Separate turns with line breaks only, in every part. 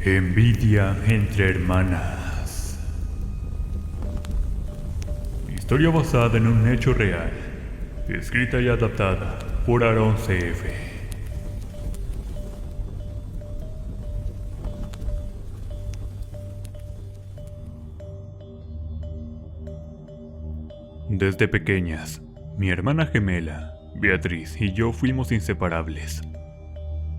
Envidia entre hermanas. Historia basada en un hecho real, escrita y adaptada por Aaron C.F. Desde pequeñas, mi hermana gemela, Beatriz, y yo fuimos inseparables.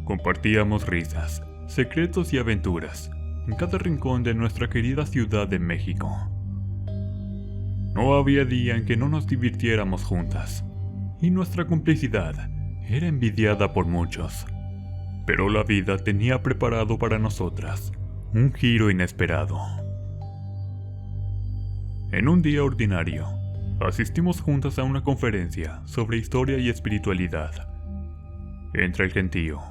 Compartíamos risas, secretos y aventuras en cada rincón de nuestra querida Ciudad de México. No había día en que no nos divirtiéramos juntas, y nuestra complicidad era envidiada por muchos. Pero la vida tenía preparado para nosotras un giro inesperado. En un día ordinario, asistimos juntas a una conferencia sobre historia y espiritualidad. Entre el gentío,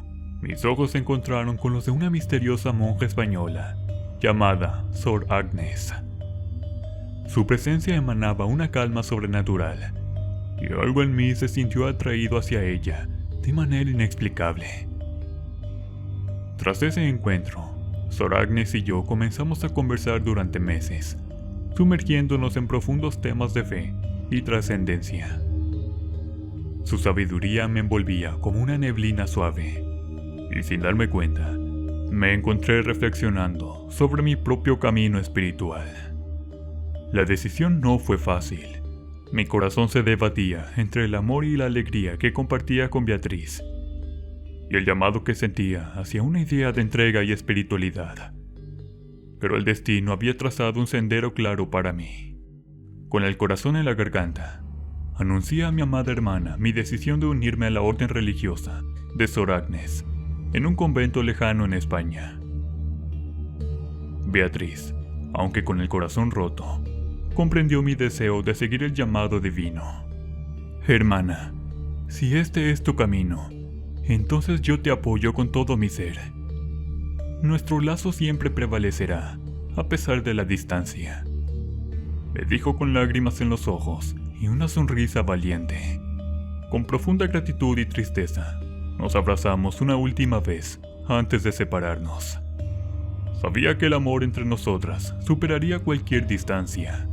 mis ojos se encontraron con los de una misteriosa monja española llamada Sor Agnes. Su presencia emanaba una calma sobrenatural, y algo en mí se sintió atraído hacia ella de manera inexplicable. Tras ese encuentro, Sor Agnes y yo comenzamos a conversar durante meses, sumergiéndonos en profundos temas de fe y trascendencia. Su sabiduría me envolvía como una neblina suave, y sin darme cuenta, me encontré reflexionando sobre mi propio camino espiritual. La decisión no fue fácil. Mi corazón se debatía entre el amor y la alegría que compartía con Beatriz, y el llamado que sentía hacia una idea de entrega y espiritualidad. Pero el destino había trazado un sendero claro para mí. Con el corazón en la garganta, anuncié a mi amada hermana mi decisión de unirme a la orden religiosa de Sor Agnes, en un convento lejano en España. Beatriz, aunque con el corazón roto, comprendió mi deseo de seguir el llamado divino. Hermana, si este es tu camino, entonces yo te apoyo con todo mi ser. Nuestro lazo siempre prevalecerá, a pesar de la distancia, me dijo con lágrimas en los ojos y una sonrisa valiente. Con profunda gratitud y tristeza, nos abrazamos una última vez antes de separarnos. Sabía que el amor entre nosotras superaría cualquier distancia,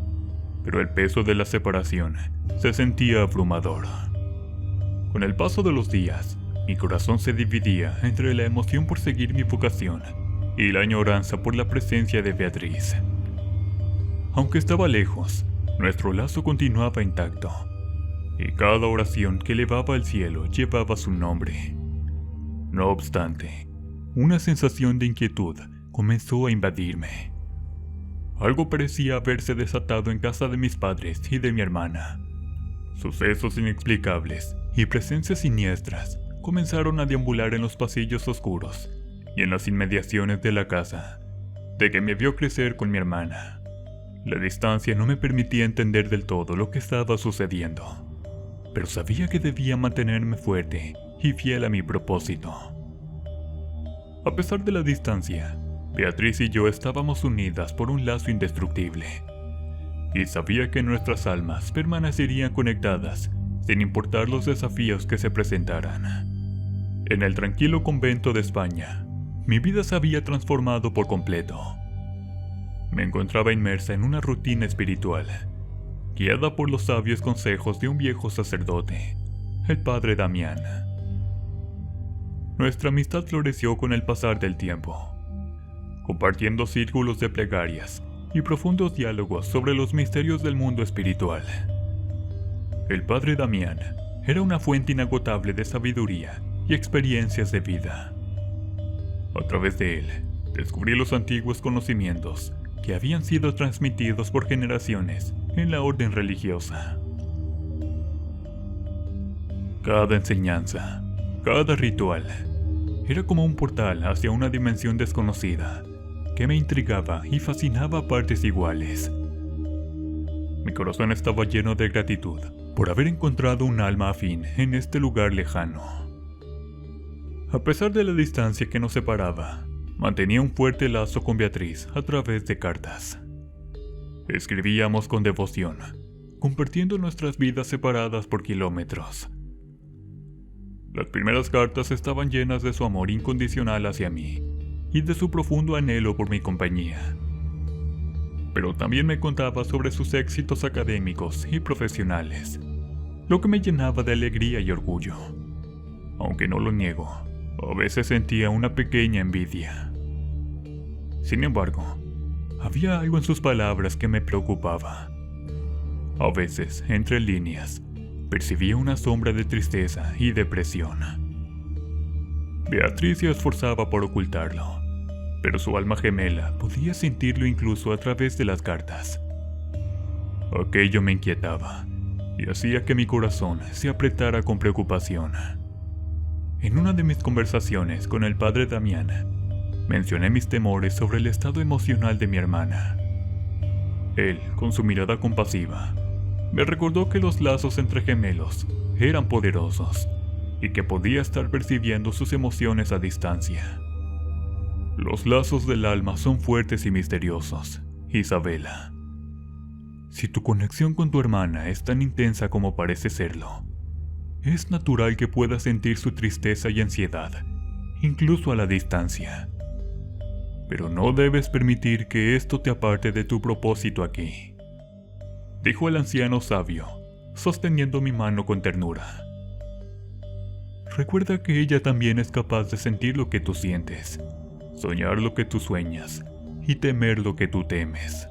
pero el peso de la separación se sentía abrumador. Con el paso de los días, mi corazón se dividía entre la emoción por seguir mi vocación y la añoranza por la presencia de Beatriz. Aunque estaba lejos, nuestro lazo continuaba intacto, y cada oración que elevaba al cielo llevaba su nombre. No obstante, una sensación de inquietud comenzó a invadirme. Algo parecía haberse desatado en casa de mis padres y de mi hermana. Sucesos inexplicables y presencias siniestras comenzaron a deambular en los pasillos oscuros y en las inmediaciones de la casa de que me vio crecer con mi hermana. La distancia no me permitía entender del todo lo que estaba sucediendo, pero sabía que debía mantenerme fuerte y fiel a mi propósito. A pesar de la distancia, Beatriz y yo estábamos unidas por un lazo indestructible, y sabía que nuestras almas permanecerían conectadas sin importar los desafíos que se presentaran. En el tranquilo convento de España, mi vida se había transformado por completo. Me encontraba inmersa en una rutina espiritual, guiada por los sabios consejos de un viejo sacerdote, el padre Damián. Nuestra amistad floreció con el pasar del tiempo, compartiendo círculos de plegarias y profundos diálogos sobre los misterios del mundo espiritual. El padre Damián era una fuente inagotable de sabiduría y experiencias de vida. A través de él, descubrí los antiguos conocimientos que habían sido transmitidos por generaciones en la orden religiosa. Cada enseñanza, cada ritual, era como un portal hacia una dimensión desconocida que me intrigaba y fascinaba a partes iguales. Mi corazón estaba lleno de gratitud por haber encontrado un alma afín en este lugar lejano. A pesar de la distancia que nos separaba, mantenía un fuerte lazo con Beatriz a través de cartas. Escribíamos con devoción, compartiendo nuestras vidas separadas por kilómetros. Las primeras cartas estaban llenas de su amor incondicional hacia mí, y de su profundo anhelo por mi compañía. Pero también me contaba sobre sus éxitos académicos y profesionales, lo que me llenaba de alegría y orgullo. Aunque no lo niego, a veces sentía una pequeña envidia. Sin embargo, había algo en sus palabras que me preocupaba. A veces, entre líneas, percibía una sombra de tristeza y depresión. Beatriz se esforzaba por ocultarlo, pero su alma gemela podía sentirlo incluso a través de las cartas. Aquello me inquietaba y hacía que mi corazón se apretara con preocupación. En una de mis conversaciones con el padre Damián, mencioné mis temores sobre el estado emocional de mi hermana. Él, con su mirada compasiva, me recordó que los lazos entre gemelos eran poderosos y que podía estar percibiendo sus emociones a distancia. Los lazos del alma son fuertes y misteriosos, Isabela. Si tu conexión con tu hermana es tan intensa como parece serlo, es natural que puedas sentir su tristeza y ansiedad, incluso a la distancia. Pero no debes permitir que esto te aparte de tu propósito aquí, dijo el anciano sabio, sosteniendo mi mano con ternura. Recuerda que ella también es capaz de sentir lo que tú sientes, soñar lo que tú sueñas y temer lo que tú temes.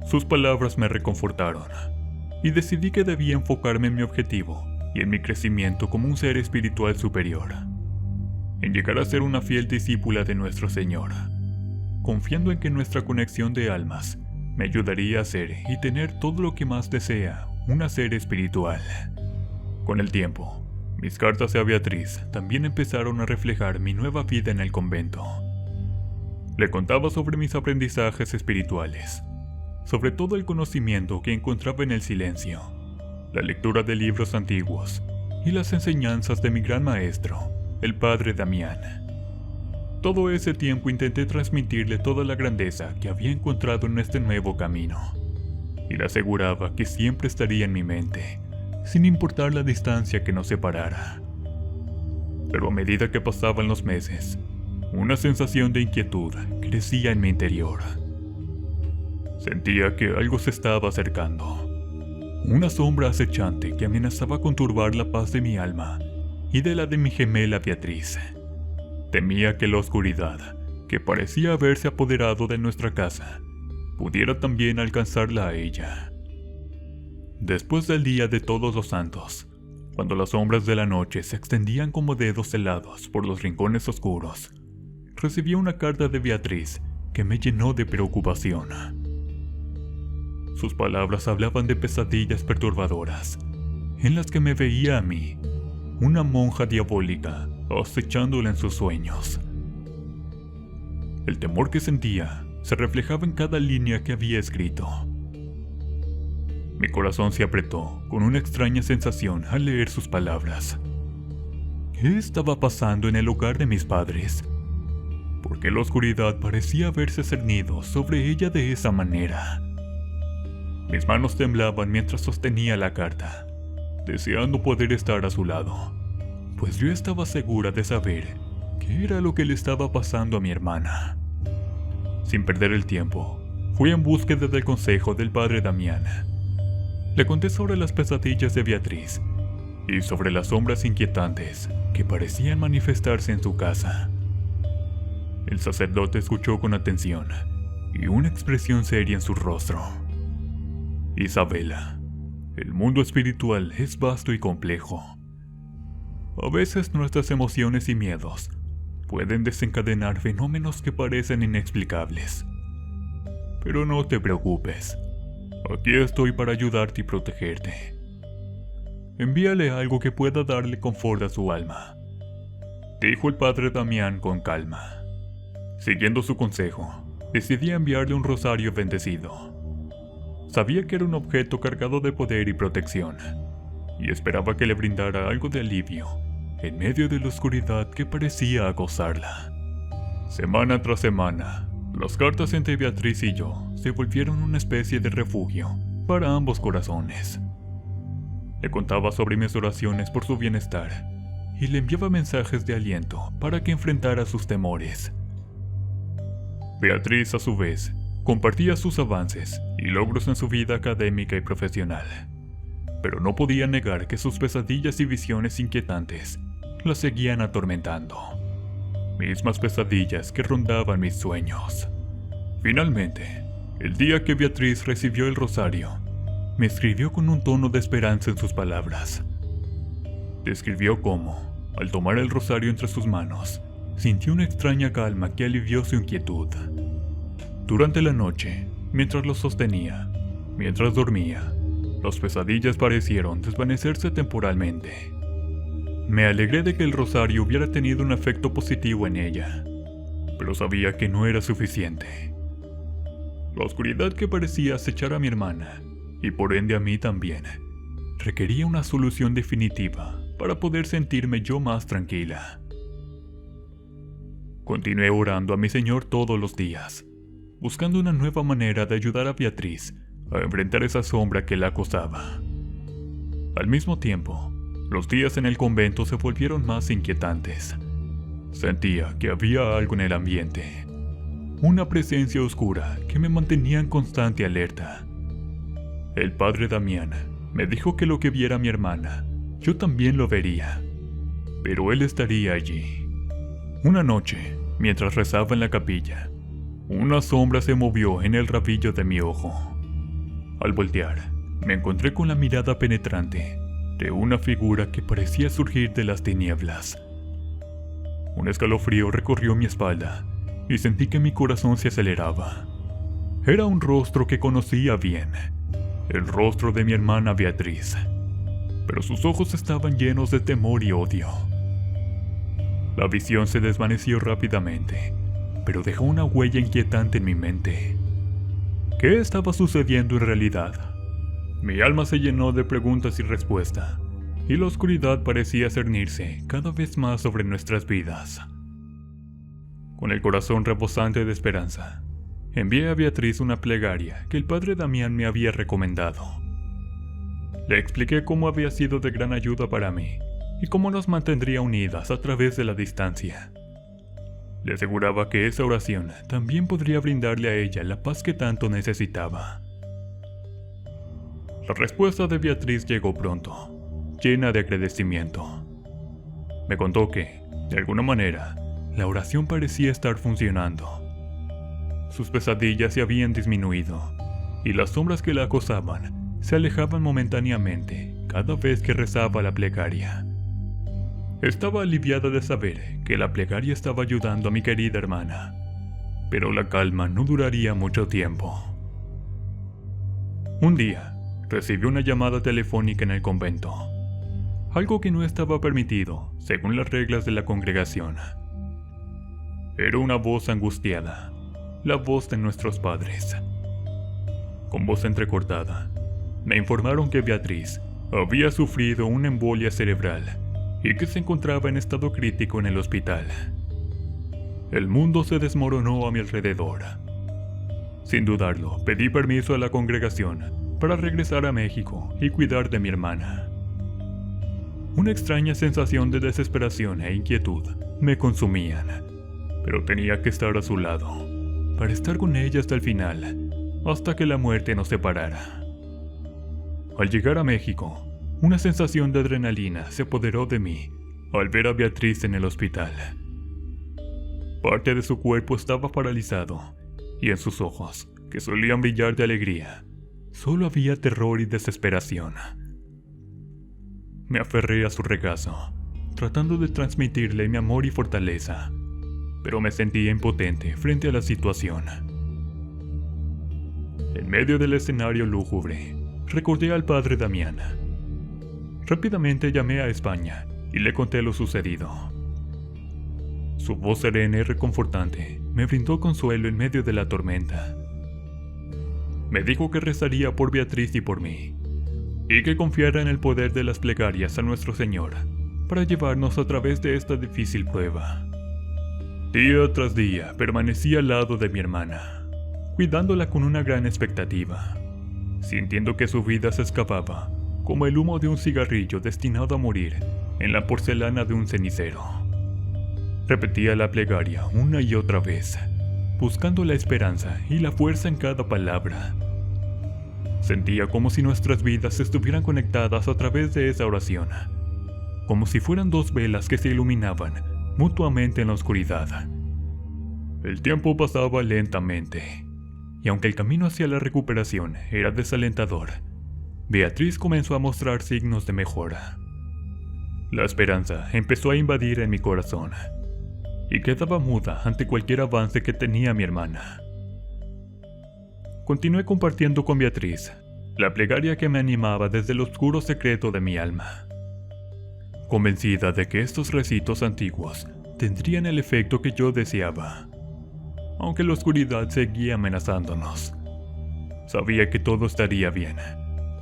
Sus palabras me reconfortaron y decidí que debía enfocarme en mi objetivo y en mi crecimiento como un ser espiritual superior, en llegar a ser una fiel discípula de nuestro Señor, confiando en que nuestra conexión de almas me ayudaría a ser y tener todo lo que más desea un ser espiritual. Con el tiempo, mis cartas a Beatriz también empezaron a reflejar mi nueva vida en el convento. Le contaba sobre mis aprendizajes espirituales, sobre todo el conocimiento que encontraba en el silencio, la lectura de libros antiguos y las enseñanzas de mi gran maestro, el padre Damián. Todo ese tiempo intenté transmitirle toda la grandeza que había encontrado en este nuevo camino, y le aseguraba que siempre estaría en mi mente, sin importar la distancia que nos separara. Pero a medida que pasaban los meses, una sensación de inquietud crecía en mi interior. Sentía que algo se estaba acercando, una sombra acechante que amenazaba con turbar la paz de mi alma y de la de mi gemela Beatriz. Temía que la oscuridad, que parecía haberse apoderado de nuestra casa, pudiera también alcanzarla a ella. Después del día de Todos los Santos, cuando las sombras de la noche se extendían como dedos helados por los rincones oscuros, recibí una carta de Beatriz que me llenó de preocupación. Sus palabras hablaban de pesadillas perturbadoras, en las que me veía a mí, una monja diabólica, acechándola en sus sueños. El temor que sentía se reflejaba en cada línea que había escrito. Mi corazón se apretó con una extraña sensación al leer sus palabras. ¿Qué estaba pasando en el hogar de mis padres? ¿Por qué la oscuridad parecía haberse cernido sobre ella de esa manera? Mis manos temblaban mientras sostenía la carta, deseando poder estar a su lado, pues yo estaba segura de saber qué era lo que le estaba pasando a mi hermana. Sin perder el tiempo, fui en búsqueda del consejo del padre Damián. Le conté sobre las pesadillas de Beatriz y sobre las sombras inquietantes que parecían manifestarse en su casa. El sacerdote escuchó con atención y una expresión seria en su rostro. Isabela, el mundo espiritual es vasto y complejo. A veces nuestras emociones y miedos pueden desencadenar fenómenos que parecen inexplicables. Pero no te preocupes, aquí estoy para ayudarte y protegerte. Envíale algo que pueda darle confort a su alma, dijo el padre Damián con calma. Siguiendo su consejo, decidí enviarle un rosario bendecido. Sabía que era un objeto cargado de poder y protección, y esperaba que le brindara algo de alivio en medio de la oscuridad que parecía acosarla. Semana tras semana, las cartas entre Beatriz y yo se volvieron una especie de refugio para ambos corazones. Le contaba sobre mis oraciones por su bienestar y le enviaba mensajes de aliento para que enfrentara sus temores Beatriz, a su vez, compartía sus avances y logros en su vida académica y profesional, pero no podía negar que sus pesadillas y visiones inquietantes la seguían atormentando, mismas pesadillas que rondaban mis sueños. Finalmente, el día que Beatriz recibió el rosario, me escribió con un tono de esperanza en sus palabras. Describió cómo, al tomar el rosario entre sus manos, sintió una extraña calma que alivió su inquietud. Durante la noche, mientras lo sostenía, mientras dormía, las pesadillas parecieron desvanecerse temporalmente. Me alegré de que el rosario hubiera tenido un efecto positivo en ella, pero sabía que no era suficiente. La oscuridad que parecía acechar a mi hermana, y por ende a mí también, requería una solución definitiva para poder sentirme yo más tranquila. Continué orando a mi Señor todos los días, buscando una nueva manera de ayudar a Beatriz a enfrentar esa sombra que la acosaba. Al mismo tiempo, los días en el convento se volvieron más inquietantes. Sentía que había algo en el ambiente, una presencia oscura que me mantenía en constante alerta. El padre Damián me dijo que lo que viera mi hermana, yo también lo vería, pero él estaría allí. Una noche, mientras rezaba en la capilla, una sombra se movió en el rabillo de mi ojo. Al voltear, me encontré con la mirada penetrante de una figura que parecía surgir de las tinieblas. Un escalofrío recorrió mi espalda y sentí que mi corazón se aceleraba. Era un rostro que conocía bien, el rostro de mi hermana Beatriz, pero sus ojos estaban llenos de temor y odio. La visión se desvaneció rápidamente, pero dejó una huella inquietante en mi mente. ¿Qué estaba sucediendo en realidad? Mi alma se llenó de preguntas y respuestas, y la oscuridad parecía cernirse cada vez más sobre nuestras vidas. Con el corazón rebosante de esperanza, envié a Beatriz una plegaria que el padre Damián me había recomendado. Le expliqué cómo había sido de gran ayuda para mí y cómo nos mantendría unidas a través de la distancia. Le aseguraba que esa oración también podría brindarle a ella la paz que tanto necesitaba. La respuesta de Beatriz llegó pronto, llena de agradecimiento. Me contó que, de alguna manera, la oración parecía estar funcionando. Sus pesadillas se habían disminuido, y las sombras que la acosaban se alejaban momentáneamente cada vez que rezaba la plegaria. Estaba aliviada de saber que la plegaria estaba ayudando a mi querida hermana, pero la calma no duraría mucho tiempo. Un día, recibí una llamada telefónica en el convento, algo que no estaba permitido según las reglas de la congregación. Era una voz angustiada, la voz de nuestros padres. Con voz entrecortada, me informaron que Beatriz había sufrido una embolia cerebral y que se encontraba en estado crítico en el hospital. El mundo se desmoronó a mi alrededor. Sin dudarlo, pedí permiso a la congregación para regresar a México y cuidar de mi hermana. Una extraña sensación de desesperación e inquietud me consumían, pero tenía que estar a su lado, para estar con ella hasta el final, hasta que la muerte nos separara. Al llegar a México, una sensación de adrenalina se apoderó de mí al ver a Beatriz en el hospital. Parte de su cuerpo estaba paralizado, y en sus ojos, que solían brillar de alegría, solo había terror y desesperación. Me aferré a su regazo, tratando de transmitirle mi amor y fortaleza, pero me sentía impotente frente a la situación. En medio del escenario lúgubre, recordé al padre Damián. Rápidamente llamé a España y le conté lo sucedido. Su voz serena y reconfortante me brindó consuelo en medio de la tormenta. Me dijo que rezaría por Beatriz y por mí, y que confiara en el poder de las plegarias a nuestro Señor para llevarnos a través de esta difícil prueba. Día tras día permanecí al lado de mi hermana, cuidándola con una gran expectativa, sintiendo que su vida se escapaba como el humo de un cigarrillo destinado a morir en la porcelana de un cenicero. Repetía la plegaria una y otra vez, buscando la esperanza y la fuerza en cada palabra. Sentía como si nuestras vidas estuvieran conectadas a través de esa oración, como si fueran dos velas que se iluminaban mutuamente en la oscuridad. El tiempo pasaba lentamente, y aunque el camino hacia la recuperación era desalentador, Beatriz comenzó a mostrar signos de mejora. La esperanza empezó a invadir en mi corazón, y quedaba muda ante cualquier avance que tenía mi hermana. Continué compartiendo con Beatriz la plegaria que me animaba desde el oscuro secreto de mi alma, convencida de que estos recitos antiguos tendrían el efecto que yo deseaba. Aunque la oscuridad seguía amenazándonos, sabía que todo estaría bien,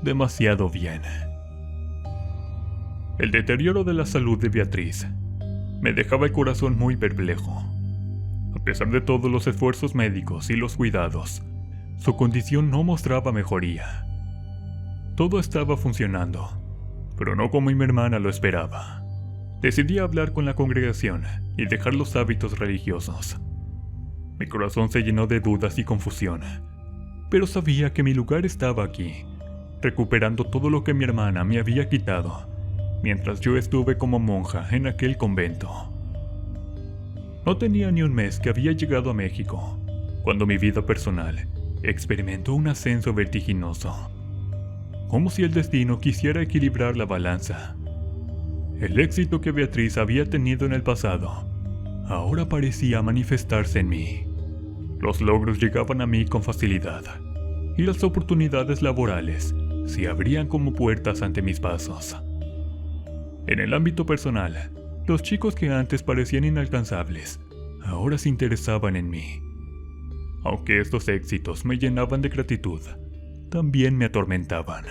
demasiado bien. El deterioro de la salud de Beatriz me dejaba el corazón muy perplejo. A pesar de todos los esfuerzos médicos y los cuidados, su condición no mostraba mejoría. Todo estaba funcionando, pero no como mi hermana lo esperaba. Decidí hablar con la congregación y dejar los hábitos religiosos. Mi corazón se llenó de dudas y confusión, pero sabía que mi lugar estaba aquí, recuperando todo lo que mi hermana me había quitado, mientras yo estuve como monja en aquel convento. No tenía ni un mes que había llegado a México, cuando mi vida personal experimentó un ascenso vertiginoso, como si el destino quisiera equilibrar la balanza. El éxito que Beatriz había tenido en el pasado ahora parecía manifestarse en mí. Los logros llegaban a mí con facilidad, y las oportunidades laborales se abrían como puertas ante mis pasos. En el ámbito personal, los chicos que antes parecían inalcanzables, ahora se interesaban en mí. Aunque estos éxitos me llenaban de gratitud, también me atormentaban.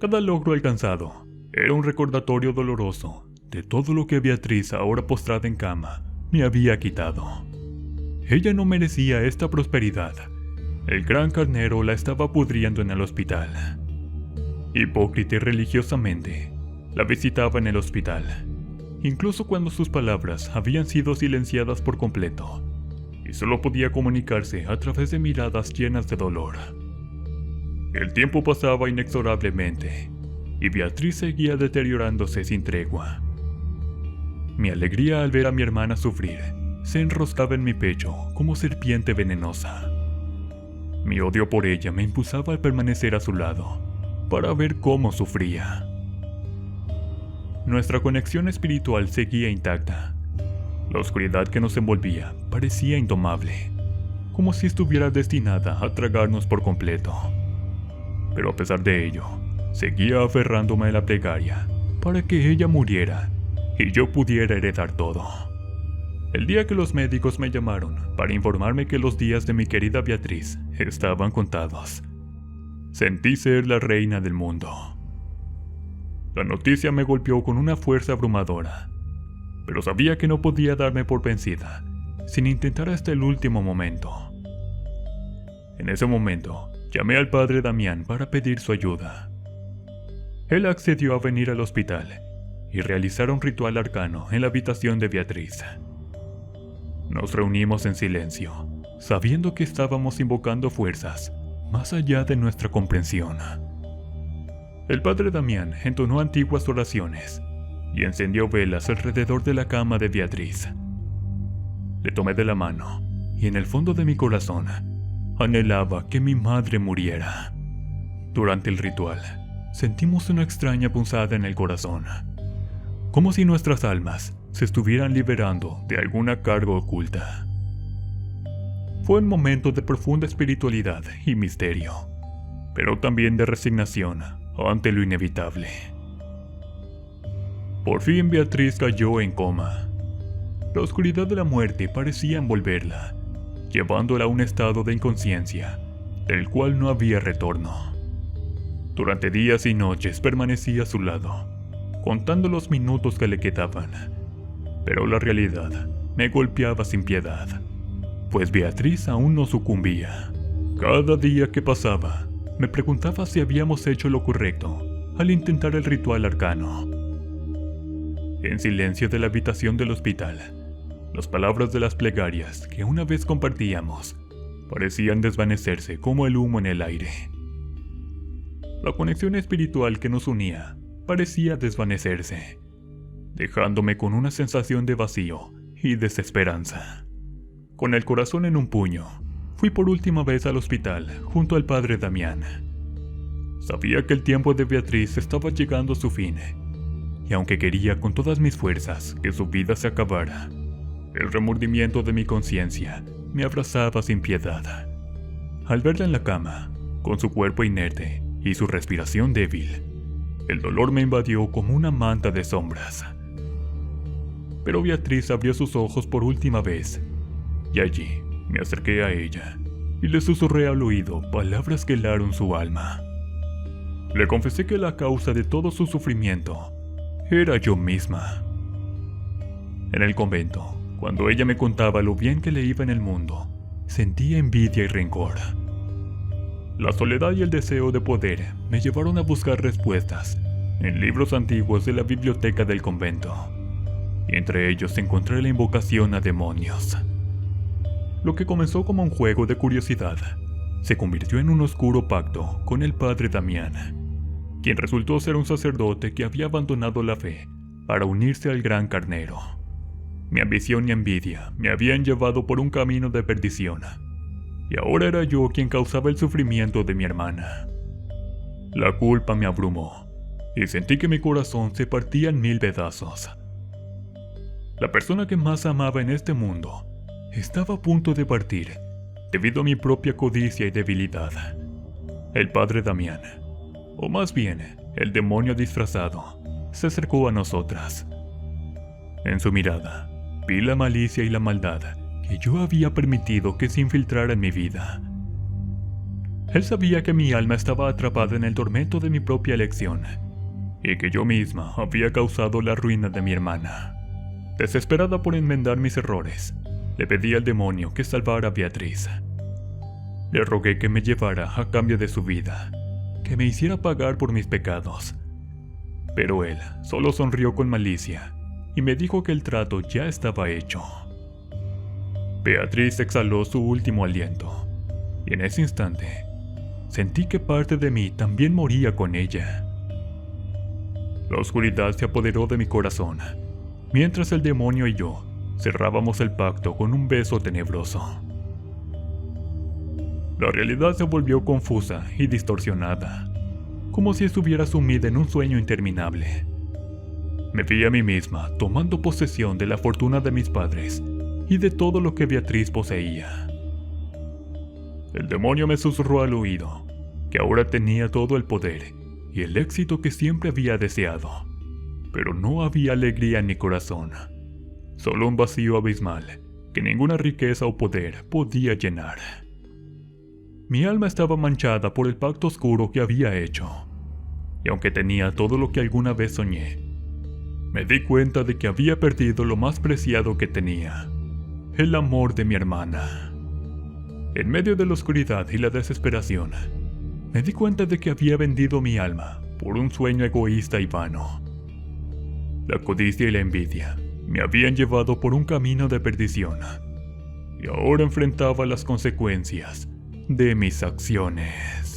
Cada logro alcanzado era un recordatorio doloroso de todo lo que Beatriz, ahora postrada en cama, me había quitado. Ella no merecía esta prosperidad. El gran carnero la estaba pudriendo en el hospital. Hipócrita y religiosamente, la visitaba en el hospital, incluso cuando sus palabras habían sido silenciadas por completo, y solo podía comunicarse a través de miradas llenas de dolor. El tiempo pasaba inexorablemente, y Beatriz seguía deteriorándose sin tregua. Mi alegría al ver a mi hermana sufrir se enroscaba en mi pecho como serpiente venenosa. Mi odio por ella me impulsaba a permanecer a su lado, para ver cómo sufría. Nuestra conexión espiritual seguía intacta. La oscuridad que nos envolvía parecía indomable, como si estuviera destinada a tragarnos por completo. Pero a pesar de ello, seguía aferrándome a la plegaria para que ella muriera y yo pudiera heredar todo. El día que los médicos me llamaron para informarme que los días de mi querida Beatriz estaban contados, sentí ser la reina del mundo. La noticia me golpeó con una fuerza abrumadora, pero sabía que no podía darme por vencida sin intentar hasta el último momento. En ese momento, llamé al padre Damián para pedir su ayuda. Él accedió a venir al hospital y realizar un ritual arcano en la habitación de Beatriz. Nos reunimos en silencio, sabiendo que estábamos invocando fuerzas más allá de nuestra comprensión. El padre Damián entonó antiguas oraciones y encendió velas alrededor de la cama de Beatriz. Le tomé de la mano y en el fondo de mi corazón anhelaba que mi madre muriera. Durante el ritual, sentimos una extraña punzada en el corazón, como si nuestras almas se estuvieran liberando de alguna carga oculta. Fue un momento de profunda espiritualidad y misterio, pero también de resignación ante lo inevitable. Por fin Beatriz cayó en coma. La oscuridad de la muerte parecía envolverla, llevándola a un estado de inconsciencia, del cual no había retorno. Durante días y noches permanecí a su lado, contando los minutos que le quedaban, pero la realidad me golpeaba sin piedad, pues Beatriz aún no sucumbía. Cada día que pasaba, me preguntaba si habíamos hecho lo correcto al intentar el ritual arcano. En silencio de la habitación del hospital, Las palabras de las plegarias que una vez compartíamos parecían desvanecerse como el humo en el aire. La conexión espiritual que nos unía parecía desvanecerse, dejándome con una sensación de vacío y desesperanza. Con el corazón en un puño, fui por última vez al hospital junto al padre Damián. Sabía que el tiempo de Beatriz estaba llegando a su fin, y aunque quería con todas mis fuerzas que su vida se acabara, el remordimiento de mi conciencia me abrazaba sin piedad. Al verla en la cama, con su cuerpo inerte y su respiración débil, el dolor me invadió como una manta de sombras. Pero Beatriz abrió sus ojos por última vez, y allí me acerqué a ella y le susurré al oído palabras que helaron su alma. Le confesé que la causa de todo su sufrimiento era yo misma. En el convento, cuando ella me contaba lo bien que le iba en el mundo, sentía envidia y rencor. La soledad y el deseo de poder me llevaron a buscar respuestas en libros antiguos de la biblioteca del convento, y entre ellos encontré la invocación a demonios. Lo que comenzó como un juego de curiosidad se convirtió en un oscuro pacto con el padre Damián, quien resultó ser un sacerdote que había abandonado la fe para unirse al gran carnero. Mi ambición y envidia me habían llevado por un camino de perdición, y ahora era yo quien causaba el sufrimiento de mi hermana. La culpa me abrumó, y sentí que mi corazón se partía en 1000 pedazos. La persona que más amaba en este mundo estaba a punto de partir debido a mi propia codicia y debilidad. El padre Damián, o más bien, el demonio disfrazado, se acercó a nosotras. En su mirada, vi la malicia y la maldad que yo había permitido que se infiltrara en mi vida. Él sabía que mi alma estaba atrapada en el tormento de mi propia elección, y que yo misma había causado la ruina de mi hermana. Desesperada por enmendar mis errores, le pedí al demonio que salvara a Beatriz. Le rogué que me llevara a cambio de su vida, que me hiciera pagar por mis pecados. Pero él solo sonrió con malicia y me dijo que el trato ya estaba hecho. Beatriz exhaló su último aliento, y en ese instante sentí que parte de mí también moría con ella. La oscuridad se apoderó de mi corazón, mientras el demonio y yo cerrábamos el pacto con un beso tenebroso. La realidad se volvió confusa y distorsionada, como si estuviera sumida en un sueño interminable. Me vi a mí misma tomando posesión de la fortuna de mis padres y de todo lo que Beatriz poseía. El demonio me susurró al oído que ahora tenía todo el poder y el éxito que siempre había deseado, pero no había alegría en mi corazón, solo un vacío abismal que ninguna riqueza o poder podía llenar. Mi alma estaba manchada por el pacto oscuro que había hecho, y aunque tenía todo lo que alguna vez soñé, me di cuenta de que había perdido lo más preciado que tenía, el amor de mi hermana. En medio de la oscuridad y la desesperación, me di cuenta de que había vendido mi alma por un sueño egoísta y vano. La codicia y la envidia me habían llevado por un camino de perdición, y ahora enfrentaba las consecuencias de mis acciones.